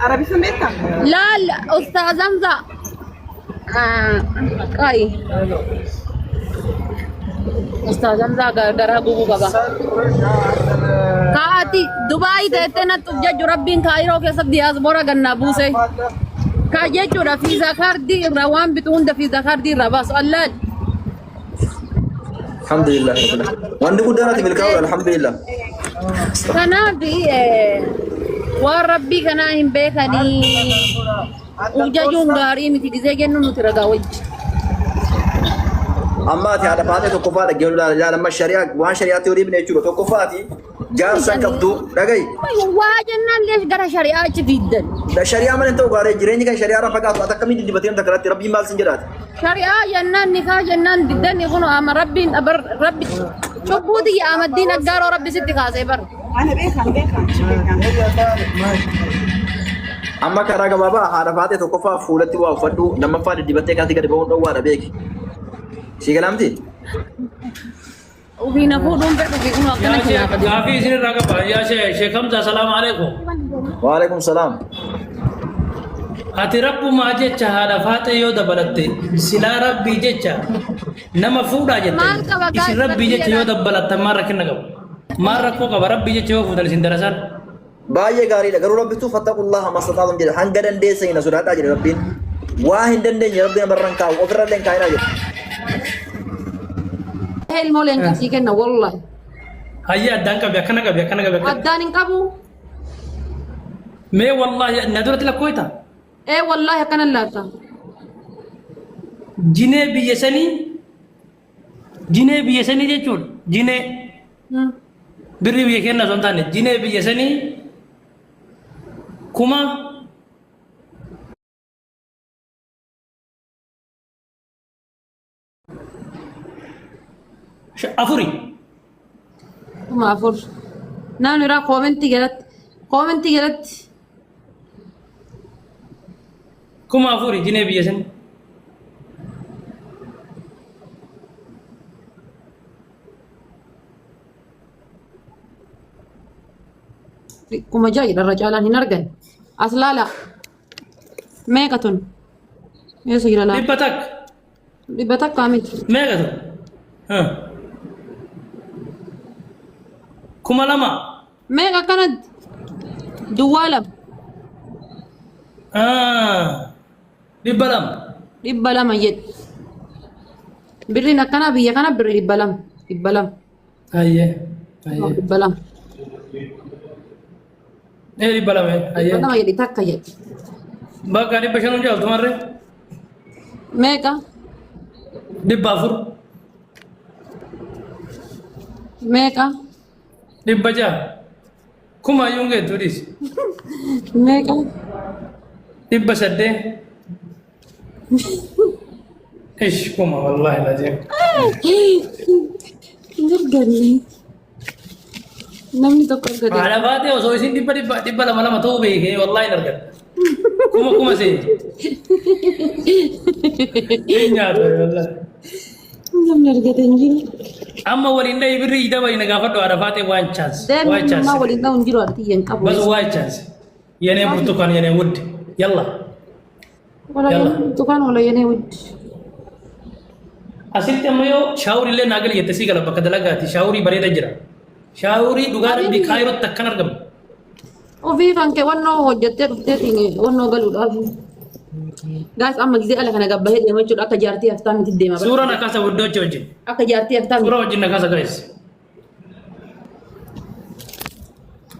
عربي سميتها؟ لا لا أستاذ زمزة كاي أستاذ زمزة غرغرة بوبو بابا كاتي دبي تيتنا تجج ربين كايرو كسب دياسبورا غنا بوسي كاجيجو دا في زكاردي روان بتون دا في زكاردي رباس الله الحمد لله وعندي قدرات بالكاو الحمد لله كنا في وربي كنا هم بيكني وجاجون غاري متي ديزي جنو نترغاوج اما تي هذا فاتي توقفات جيلو لا لما الشريعه وان شريعه توري بن يجرو توقفاتي جار سكبدو دغاي واجنا ليش غير شريعه جدا ده شريعه من انت وغاري جريني كان شريعه رفقات واتكمي دي بتين ذكرت ربي مال سنجرات شريعه جنان نكاح جنان جدا يكونوا امر ربي ابر ربي شبودي يا مدين اجار ربي ست كاسه بر انا بيخان اما كراغا بابا هذا فاتي توقفا فولتي وافدو لما فاد دي بتين كاتي كدي بون دو بيك شي كلامتي وفي نفودهم بيكونوا يا كافي سن راغا يا شيخ حمزه السلام عليكم وعليكم السلام ati rabbuma jecha haadha faate yoo dabalatte silaa rabbii jecha nama fuudhaa jette isin rabbii jecha yoo dabalatte maal rakkina qabu maal rakkoo qaba rabbii jecha yoo fuutan isin darasan baay'ee gaariidha garuu rabbitu fattaqullaha mastataatum jedhe hanga dandeessanii sodaadhaa jedhe rabbiin waa hin dandeenye rabbiin barran kaa'u ofirrallee hin kaa'inaa jedhe المولين كسيكنا والله hayya addaan qabi akkana qabi أدان قبو mee wallahi naduratti lakkooyta إيه والله كان اللابتا jinee biyya sanii jechuudha jinee birri biyya keenya osoo hin taane jinee biyya sanii kuma afuri ما أفر نحن نرى كومنتي جلت kuma afuri jinee biyya sanii كما جاي الرجال هنا رجال أصلا لا ميكاتون يسجل لا dhibbatak بتاك كامل meeqatu kuma lama ميكا كانت دوالة dhibba lama دبلا ما يد برينا كنا بيا كنا بري دبلا hayye hayye دبلا dhibba lama hayye دبلا ما يد تاك يد bakka dhibba shanuu jaaltu marree ميكا dhibba afur ميكا dhibba jaha kuma iyyuu hin geettu dhiisi ميكا dhibba saddee ish kuma wallahi lajeem نرجعني نمني تقول كده haadha baatee osoo isin dhibba lama lama ta'uu beekee wallahi hin argan kuma seenti hin nyaatu wallahi نم نرجعني amma waliin dhahi birri ida waliin gaafadhu haadha baatee waan chance دائما ما ولي نون جرو أرتي ينقبل bas waan chance yenee burtukaan yenee wuddi yalla ولا دكان ولا ينود asitti amma yoo shaawurii illee naagal jette sii gala bakka dalagaati shaawurii bareeda jira shaawurii dhugaa rabbii kaayirootti akkan argamu وفي كان كوانو هجتة تيجي وانو قالوا دافو guys أما جزء على كنا قبله دي ما يشوف أكا جارتي أفتام تديما suuraa nakaasa waddoo wajjin أكا جارتي أفتام suuraa wajjin nakaasa guys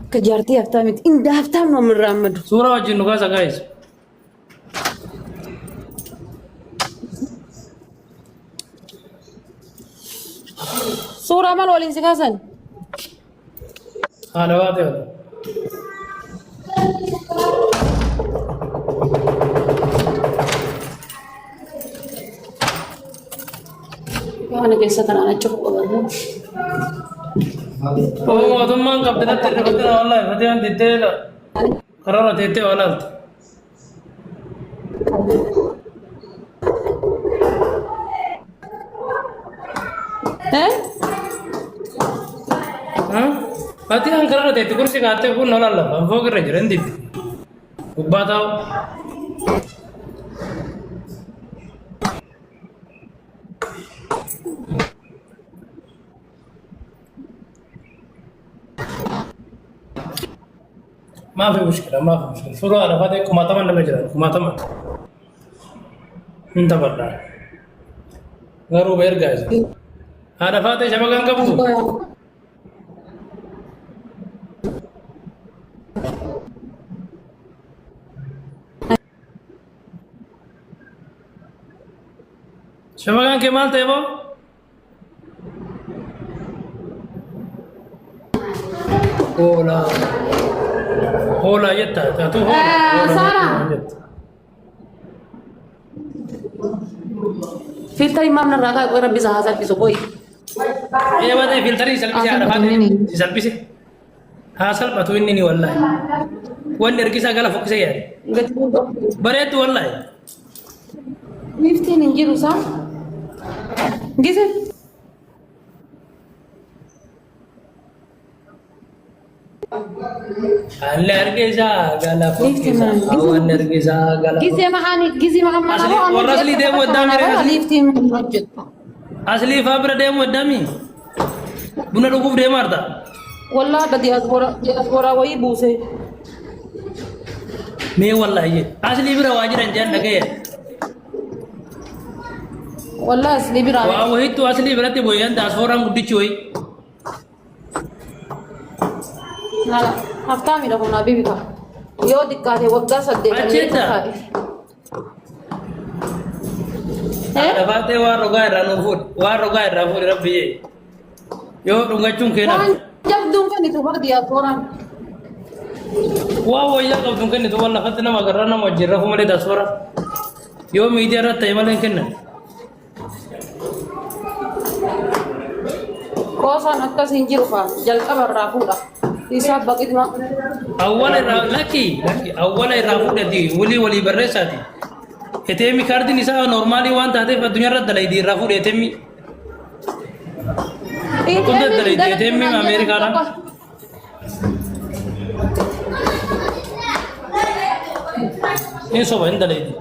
أكا جارتي أفتام إن ده أفتام من رامد suuraa wajjin nakaasa guys صورة مال ولين سكاسن haadha baatee wala أنا كيسة كان أنا أشوف والله mootummaan qabdinatti irrafatina wallahi fatiyaan dittee karara teettee walaalti fatiyaan karara teetti kursi kaattee kun nolallafa fooq irra jira hin diddi وباتاو ما في مشكلة ما في مشكلة فروا على فاتك كما تمنى مجرى كما تمنى انت برا غرو بير جايز هذا فاتح شبكان كبو شبكان كمال تيبو هولا يتا تاتو سارة فلتر إمام نراقا قوي ربي زهازل بيسو قوي إيه بدأ فلتري سلبي على فاتح سلبي سي حاصل بتو إنني والله وان نركيسا قال فوق سيار بريت والله مفتين نجيرو صح جيسي النرجسا قال فوق وان نرجسا قال جيسي محاني جيسي محمد والرسلي ده قدامي ليفتين مجد أصلي فابرة ده قدامي بنا ركوب ده مرتا والله بدي أصبر وي بوسه مي والله ये असली भी रवाज रंजन लगे والله असली भी वाह वही तो असली बरते बोयन 10 orang गुड्डी चोई لا हफ्ता मेरा होना अभी भी था यो दिक्कत है वक्का सद्दे अच्छा ada fate wa roga ranufut rabbi yo dunga chungkena जब दूंगा नहीं तो भर दिया थोड़ा wa ya ka dunga ni to walla fatna magarana majra hum le 10 orang yo media ra taymalen kenna kosa nakka sinjiru fa jalqa barra fuda hisab baqit ma awwala rafuda di wali barresati etemi kardi nisa normali wan tade fa dunya radda lay di rafuda etemi kunta dalay di etemi america ra eso va dalay di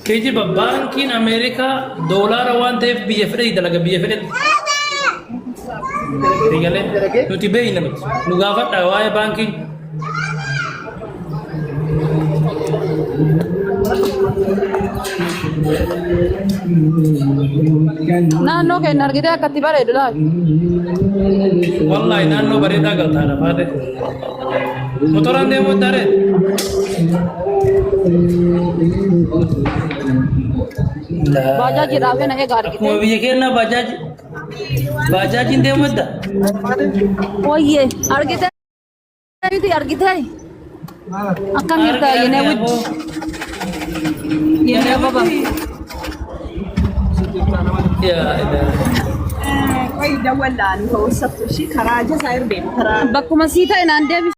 keji bankin america dollar wan te bfd dalaga bfd tingale nuti beina nu gafat awaya banking naanno ke nargide akkatti bareedu laal wallahi naanno bareedaa galtaadha faate motoraan deemu dare bajaaji dhaabee na eega argite akkuma biyya keenya bajaajiin deemu da wayye argite akkam jirta yene wid yene baba ya Koi da wala ni ko sabto shi karaja sayar be kara bakkuma sii ta'e naan deebi